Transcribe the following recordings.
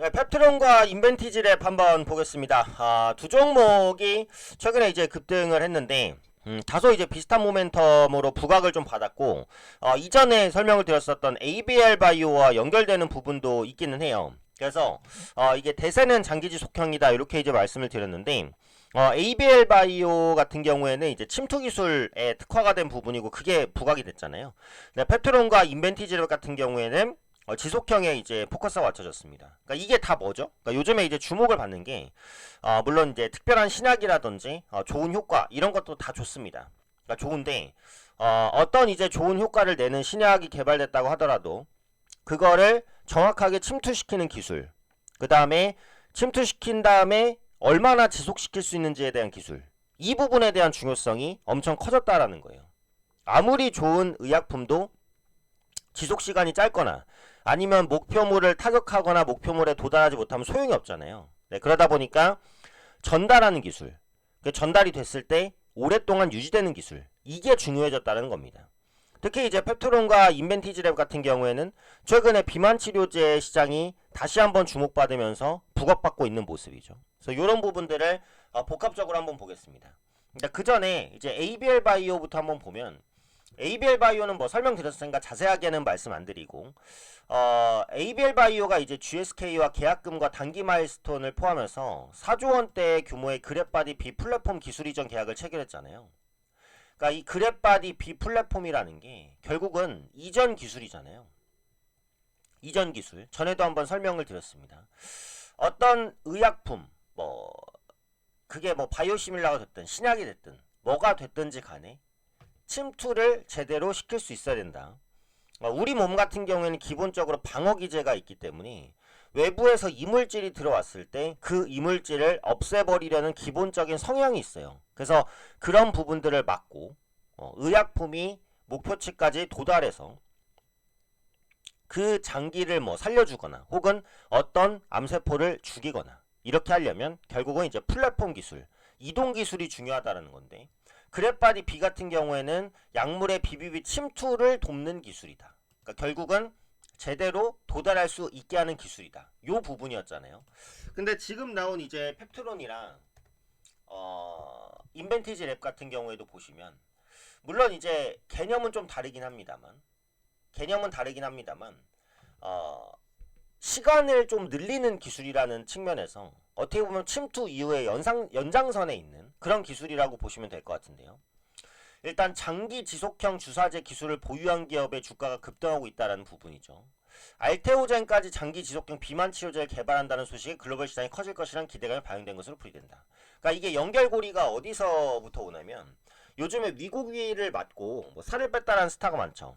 네, 펩트론과 인벤티지랩 한번 보겠습니다. 두 종목이 최근에 이제 급등을 했는데, 다소 이제 비슷한 모멘텀으로 부각을 좀 받았고, 이전에 설명을 드렸었던 ABL 바이오와 연결되는 부분도 있기는 해요. 그래서, 이게 대세는 장기지 속형이다, 이렇게 이제 말씀을 드렸는데, ABL 바이오 같은 경우에는 이제 침투 기술에 특화가 된 부분이고, 그게 부각이 됐잖아요. 네, 펩트론과 인벤티지랩 같은 경우에는 지속형에 이제 포커스가 맞춰졌습니다. 그러니까 이게 다 뭐죠? 그러니까 요즘에 이제 주목을 받는 게 물론 이제 특별한 신약이라든지 좋은 효과 이런 것도 다 좋습니다. 그러니까 좋은데 어떤 이제 좋은 효과를 내는 신약이 개발됐다고 하더라도 그거를 정확하게 침투시키는 기술, 그 다음에 침투시킨 다음에 얼마나 지속시킬 수 있는지에 대한 기술, 이 부분에 대한 중요성이 엄청 커졌다라는 거예요. 아무리 좋은 의약품도 지속시간이 짧거나 아니면 목표물을 타격하거나 목표물에 도달하지 못하면 소용이 없잖아요. 네, 그러다 보니까 전달하는 기술, 전달이 됐을 때 오랫동안 유지되는 기술, 이게 중요해졌다는 겁니다. 특히 이제 펩트론과 인벤티지랩 같은 경우에는 최근에 비만 치료제 시장이 다시 한번 주목받으면서 부각받고 있는 모습이죠. 그래서 이런 부분들을 복합적으로 한번 보겠습니다. 그 전에 이제 ABL 바이오부터 한번 보면 ABL 바이오는 뭐 설명드렸으니까 자세하게는 말씀 안 드리고 ABL 바이오가 이제 GSK와 계약금과 단기 마일스톤을 포함해서 4조 원대 규모의 그랩바디 B 플랫폼 기술 이전 계약을 체결했잖아요. 그러니까 이 그랩바디 B 플랫폼이라는 게 결국은 이전 기술이잖아요. 이전 기술. 전에도 한번 설명을 드렸습니다. 어떤 의약품 뭐 그게 뭐 바이오시밀라가 됐든 신약이 됐든 뭐가 됐든지 간에 침투를 제대로 시킬 수 있어야 된다. 우리 몸 같은 경우에는 기본적으로 방어 기제가 있기 때문에 외부에서 이물질이 들어왔을 때 그 이물질을 없애버리려는 기본적인 성향이 있어요. 그래서 그런 부분들을 막고 의약품이 목표치까지 도달해서 그 장기를 뭐 살려주거나 혹은 어떤 암세포를 죽이거나 이렇게 하려면 결국은 이제 플랫폼 기술, 이동 기술이 중요하다는 건데 그랩바디 B 같은 경우에는 약물의 비비비 침투를 돕는 기술이다. 그러니까 결국은 제대로 도달할 수 있게 하는 기술이다. 요 부분이었잖아요. 근데 지금 나온 이제 펩트론이랑 인벤티지 랩 같은 경우에도 보시면 물론 이제 개념은 좀 다르긴 합니다만 시간을 좀 늘리는 기술이라는 측면에서 어떻게 보면 침투 이후에 연장선에 있는 그런 기술이라고 보시면 될 것 같은데요. 일단 장기 지속형 주사제 기술을 보유한 기업의 주가가 급등하고 있다는 부분이죠. 알테오젠까지 장기 지속형 비만 치료제를 개발한다는 소식에 글로벌 시장이 커질 것이라는 기대감이 반영된 것으로 풀이된다. 그러니까 이게 연결고리가 어디서부터 오냐면 요즘에 미국 위를 맞고 뭐 살을 뺐다라는 스타가 많죠.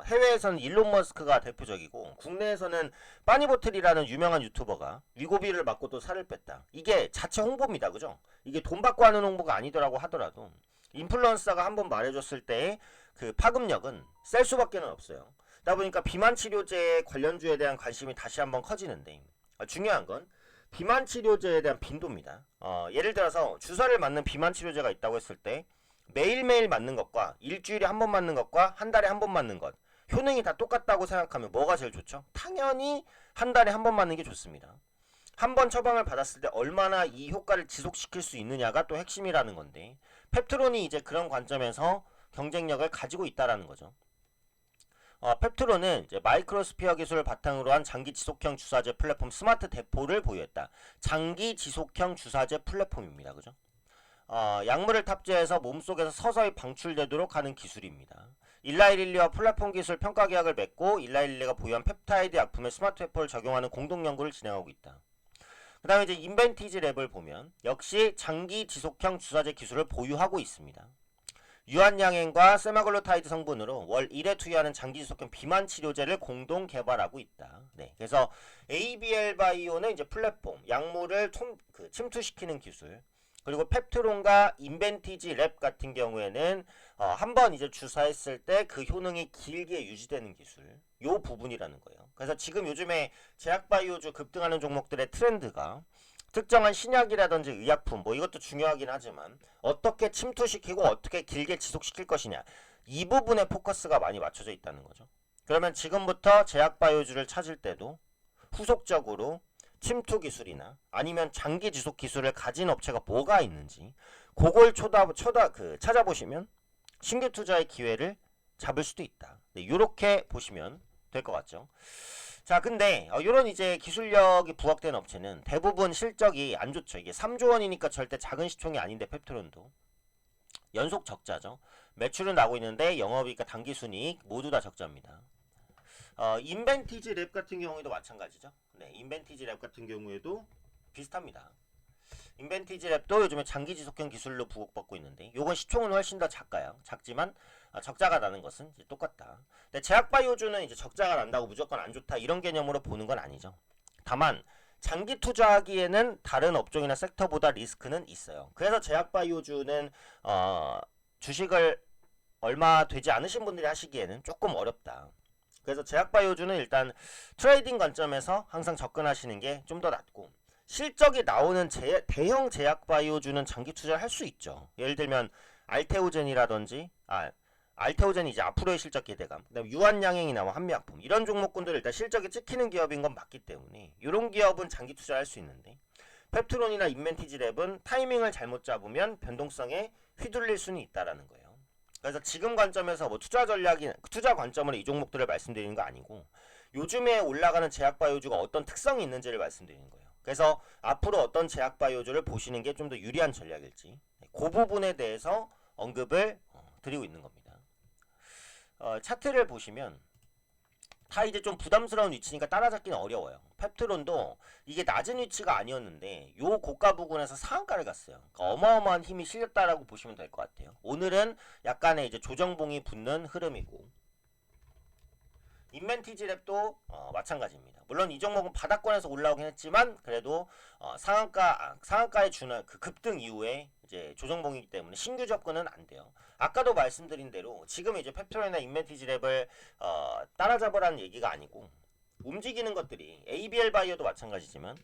해외에서는 일론 머스크가 대표적이고 국내에서는 빠니보틀이라는 유명한 유튜버가 위고비를 맞고 또 살을 뺐다. 이게 자체 홍보입니다. 그죠? 이게 돈 받고 하는 홍보가 아니더라고 하더라도 인플루언서가 한번 말해줬을 때 그 파급력은 셀 수밖에 없어요. 그러다 보니까 비만 치료제 관련주에 대한 관심이 다시 한번 커지는데 중요한 건 비만 치료제에 대한 빈도입니다. 예를 들어서 주사를 맞는 비만 치료제가 있다고 했을 때 매일매일 맞는 것과 일주일에 한 번 맞는 것과 한 달에 한 번 맞는 것 효능이 다 똑같다고 생각하면 뭐가 제일 좋죠? 당연히 한 달에 한 번 맞는 게 좋습니다. 한 번 처방을 받았을 때 얼마나 이 효과를 지속시킬 수 있느냐가 또 핵심이라는 건데 펩트론이 이제 그런 관점에서 경쟁력을 가지고 있다라는 거죠. 펩트론은 이제 마이크로스피어 기술을 바탕으로 한 장기 지속형 주사제 플랫폼 스마트 대포를 보유했다. 장기 지속형 주사제 플랫폼입니다. 그죠? 약물을 탑재해서 몸속에서 서서히 방출되도록 하는 기술입니다. 일라이릴리와 플랫폼 기술 평가 계약을 맺고 일라이릴리가 보유한 펩타이드 약품에 스마트 대포를 적용하는 공동 연구를 진행하고 있다. 그 다음에 이제 인벤티지 랩을 보면 역시 장기 지속형 주사제 기술을 보유하고 있습니다. 유한양행과 세마글로타이드 성분으로 월 1회 투여하는 장기 지속형 비만 치료제를 공동 개발하고 있다. 네, 그래서 ABL 바이오는 이제 플랫폼, 약물을 침투시키는 기술, 그리고 펩트론과 인벤티지 랩 같은 경우에는 한번 이제 주사했을 때 그 효능이 길게 유지되는 기술, 요 부분이라는 거예요. 그래서 지금 요즘에 제약바이오주 급등하는 종목들의 트렌드가 특정한 신약이라든지 의약품 뭐 이것도 중요하긴 하지만 어떻게 침투시키고 어떻게 길게 지속시킬 것이냐 이 부분에 포커스가 많이 맞춰져 있다는 거죠. 그러면 지금부터 제약바이오주를 찾을 때도 후속적으로 침투 기술이나 아니면 장기 지속 기술을 가진 업체가 뭐가 있는지 그걸 찾아보시면 신규 투자의 기회를 잡을 수도 있다. 네, 이렇게 보시면 될 것 같죠. 자, 근데 이런 이제 기술력이 부각된 업체는 대부분 실적이 안 좋죠. 이게 3조 원이니까 절대 작은 시총이 아닌데 펩트론도 연속 적자죠. 매출은 나고 있는데 영업이익과 당기순이익 모두 다 적자입니다. 인벤티지 랩 같은 경우에도 마찬가지죠. 네, 인벤티지 랩 같은 경우에도 비슷합니다. 인벤티지 랩도 요즘에 장기 지속형 기술로 부각받고 있는데 요건 시총은 훨씬 더 작지만 적자가 나는 것은 이제 똑같다. 근데 제약바이오주는 이제 적자가 난다고 무조건 안 좋다 이런 개념으로 보는 건 아니죠. 다만 장기 투자하기에는 다른 업종이나 섹터보다 리스크는 있어요. 그래서 제약바이오주는 주식을 얼마 되지 않으신 분들이 하시기에는 조금 어렵다. 그래서 제약바이오주는 일단 트레이딩 관점에서 항상 접근하시는 게 좀 더 낫고, 실적이 나오는 대형 제약바이오주는 장기 투자를 할 수 있죠. 예를 들면 알테오젠이라든지 알테오젠이 이제 앞으로의 실적 기대감, 그다음에 유한양행이나 한미약품 이런 종목군들 일단 실적이 찍히는 기업인 건 맞기 때문에 이런 기업은 장기 투자할 수 있는데, 펩트론이나 인벤티지랩은 타이밍을 잘못 잡으면 변동성에 휘둘릴 수는 있다라는 거예요. 그래서 지금 관점에서 뭐 투자 관점으로 이 종목들을 말씀드리는 거 아니고 요즘에 올라가는 제약바이오주가 어떤 특성이 있는지를 말씀드리는 거예요. 그래서 앞으로 어떤 제약바이오주를 보시는 게 좀 더 유리한 전략일지 그 부분에 대해서 언급을 드리고 있는 겁니다. 차트를 보시면 다 이제 좀 부담스러운 위치니까 따라잡기는 어려워요. 펩트론도 이게 낮은 위치가 아니었는데 요 고가 부근에서 상한가를 갔어요. 그러니까 어마어마한 힘이 실렸다라고 보시면 될 것 같아요. 오늘은 약간의 이제 조정봉이 붙는 흐름이고, 인벤티지랩도 마찬가지입니다. 물론 이 종목은 바닥권에서 올라오긴 했지만 그래도 상한가에 주는 그 급등 이후에 이제 조정봉이기 때문에 신규 접근은 안 돼요. 아까도 말씀드린 대로 지금 이제 펩트론이나 인벤티지랩을 따라잡으라는 얘기가 아니고, 움직이는 것들이 ABL 바이오도 마찬가지지만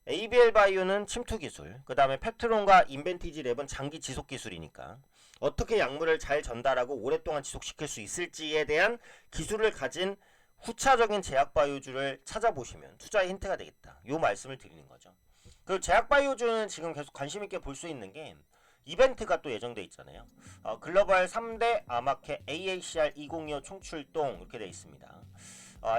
ABL 바이오는 침투 기술, 그 다음에 펩트론과 인벤티지랩은 장기 지속 기술이니까 어떻게 약물을 잘 전달하고 오랫동안 지속시킬 수 있을지에 대한 기술을 가진 후차적인 제약바이오주를 찾아보시면 투자의 힌트가 되겠다. 요 말씀을 드리는 거죠. 그리고 제약바이오주는 지금 계속 관심있게 볼 수 있는 게 이벤트가 또 예정돼 있잖아요. 글로벌 3대 아마케 AACR 2025 총출동 이렇게 돼 있습니다.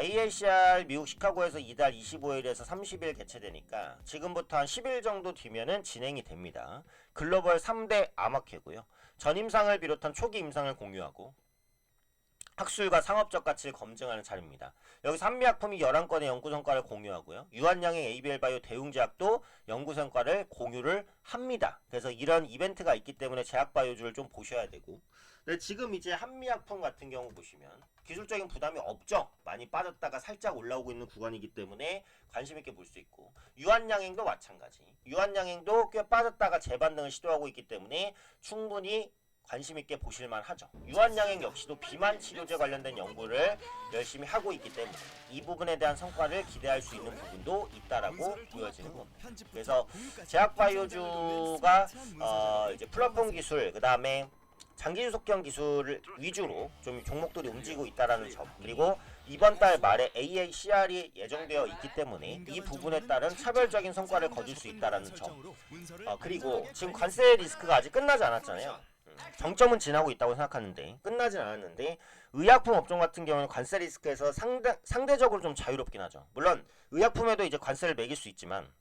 AACR 미국 시카고에서 이달 25일에서 30일 개최되니까 지금부터 한 10일 정도 뒤면은 진행이 됩니다. 글로벌 3대 아마케고요. 전임상을 비롯한 초기 임상을 공유하고 학술과 상업적 가치를 검증하는 자리입니다. 여기서 한미약품이 11건의 연구 성과를 공유하고요. 유한양행 ABL 바이오 대웅제약도 연구 성과를 공유를 합니다. 그래서 이런 이벤트가 있기 때문에 제약바이오주를 좀 보셔야 되고, 근데 지금 이제 한미약품 같은 경우 보시면 기술적인 부담이 없죠. 많이 빠졌다가 살짝 올라오고 있는 구간이기 때문에 관심 있게 볼 수 있고, 유한양행도 마찬가지. 유한양행도 꽤 빠졌다가 재반등을 시도하고 있기 때문에 충분히 관심 있게 보실만 하죠. 유한양행 역시도 비만 치료제 관련된 연구를 열심히 하고 있기 때문에 이 부분에 대한 성과를 기대할 수 있는 부분도 있다라고 보여지는 겁니다. 그래서 제약바이오주가 이제 플랫폼 기술, 그 다음에 장기지속형 기술 위주로 좀 종목들이 움직이고 있다라는 점, 그리고 이번 달 말에 AACR이 예정되어 있기 때문에 이 부분에 따른 차별적인 성과를 거둘 수 있다라는 점, 그리고 지금 관세 리스크가 아직 끝나지 않았잖아요. 정점은 지나고 있다고 생각하는데 끝나진 않았는데, 의약품 업종 같은 경우는 관세 리스크에서 상대적으로 좀 자유롭긴 하죠. 물론 의약품에도 이제 관세를 매길 수 있지만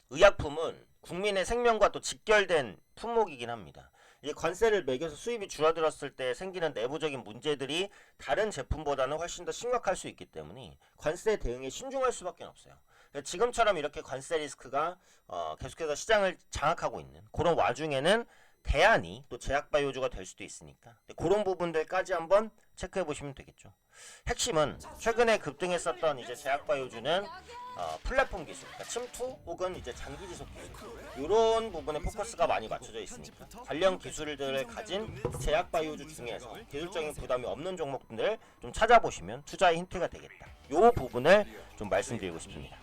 의약품은 국민의 생명과 또 직결된 품목이긴 합니다. 이게 관세를 매겨서 수입이 줄어들었을 때 생기는 내부적인 문제들이 다른 제품보다는 훨씬 더 심각할 수 있기 때문에 관세 대응에 신중할 수밖에 없어요. 지금처럼 이렇게 관세 리스크가 계속해서 시장을 장악하고 있는 그런 와중에는 대안이 또 제약바이오주가 될 수도 있으니까 그런 부분들까지 한번 체크해 보시면 되겠죠. 핵심은 최근에 급등했었던 이제 제약바이오주는 플랫폼 기술, 그러니까 침투 혹은 이제 장기 지속 기술, 이런 부분에 포커스가 많이 맞춰져 있으니까 관련 기술들을 가진 제약바이오주 중에서 기술적인 부담이 없는 종목들을 좀 찾아보시면 투자의 힌트가 되겠다. 이 부분을 좀 말씀드리고 싶습니다.